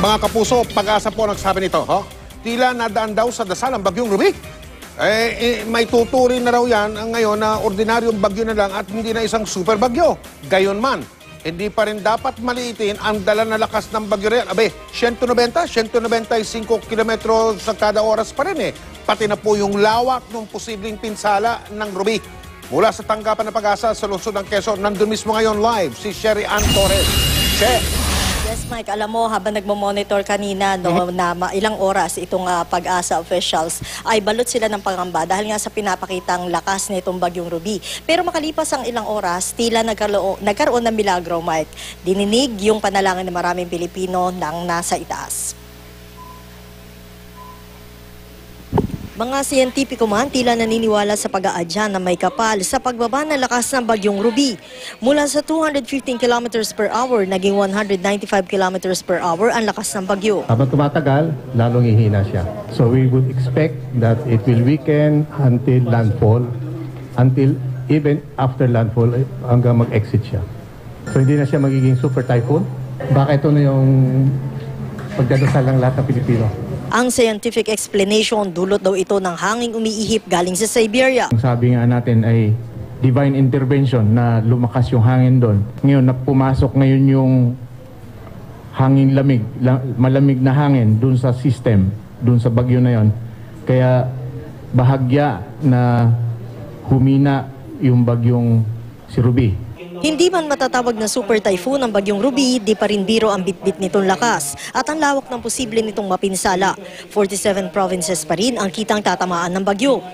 Mga kapuso, Pag-asa po nagsabi nito, tila nadaan daw sa dasal ang bagyong Ruby. May tuturing na raw yan ngayon na ordinaryong bagyo na lang at hindi na isang super bagyo. Gayon man, hindi pa rin dapat maliitin ang dala na lakas ng bagyo rin. 190, 195 kilometro sa kada oras pa rin Pati na po yung lawak ng posibleng pinsala ng Ruby. Mula sa tanggapan ng Pag-asa sa lungsod ng Quezon, nandun mismo ngayon live si Sherry Ann Torres. Yes, Mike. Alam mo, habang nagmo-monitor kanina na ilang oras itong Pag-asa officials, ay balot sila ng pangamba dahil nga sa pinapakitang lakas nitong bagyong Ruby. Pero makalipas ang ilang oras, tila nagkaroon ng milagro, Mike. Dininig yung panalangin ng maraming Pilipino nang nasa itaas. Mga siyentipiko man tila naniniwala sa pag-aadya na may kapal sa pagbaba ng lakas ng bagyong Ruby. Mula sa 215 kilometers per hour, naging 195 kilometers per hour ang lakas ng bagyo. Habang tumatagal, lalong ihina siya. So we would expect that it will weaken until landfall, until even after landfall hanggang mag-exit siya. So hindi na siya magiging super typhoon. Baka ito na yung pagdadasal ng lahat ng Pilipino. Ang scientific explanation, dulot daw ito ng hanging umiihip galing sa Siberia. Ang sabi nga natin ay divine intervention na lumakas yung hangin doon. Ngayon, pumasok ngayon yung hangin lamig, malamig na hangin doon sa system, doon sa bagyo na yon. Kaya bahagya na humina yung bagyong si Ruby. Hindi man matatawag na super typhoon ang bagyong Ruby, di pa rin biro ang bitbit nitong lakas at ang lawak ng posible nitong mapinsala. 47 provinces pa rin ang kitang tatamaan ng bagyo.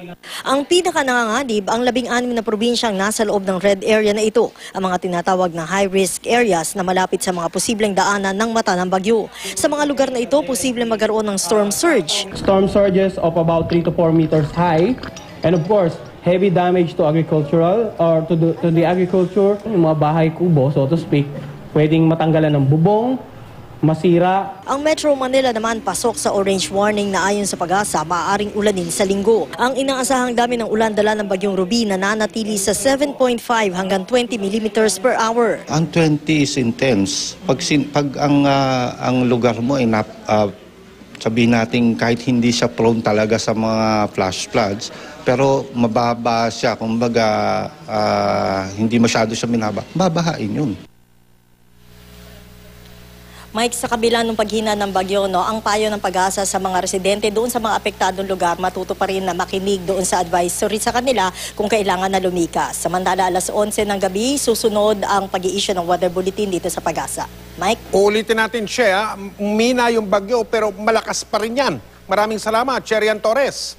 Ang pinaka-nanganganib ang 16 na probinsyang nasa loob ng red area na ito, ang mga tinatawag na high-risk areas na malapit sa mga posibleng daanan ng mata ng bagyo. Sa mga lugar na ito, posibleng magkaroon ng storm surge. Storm surges of about 3 to 4 meters high, and of course, heavy damage to agricultural or to the agriculture, yung mga bahay kubo, so to speak, pwedeng matanggalan ng bubong, masira. Ang Metro Manila naman pasok sa orange warning na ayon sa Pag-asa, maaaring ulanin sa linggo. Ang inaasahang dami ng ulan dala ng bagyong Ruby nananatili sa 7.5 hanggang 20 millimeters per hour. Ang 20 is intense. Pag ang lugar mo ay sabihin natin kahit hindi siya prone talaga sa mga flash floods, pero mababa siya, kumbaga hindi masyado siya babahain yun. Mike, sa kabila ng paghina ng bagyo, ang payo ng Pag-asa sa mga residente doon sa mga apektadong lugar, matuto pa rin na makinig doon sa advisory sa kanila kung kailangan na lumikas. Samantala, alas 11 ng gabi, susunod ang pag-i-issue ng weather bulletin dito sa Pag-asa. Mike? Ulitin natin, Mina yung bagyo pero malakas pa rin yan. Maraming salamat, Sherry Ann Torres.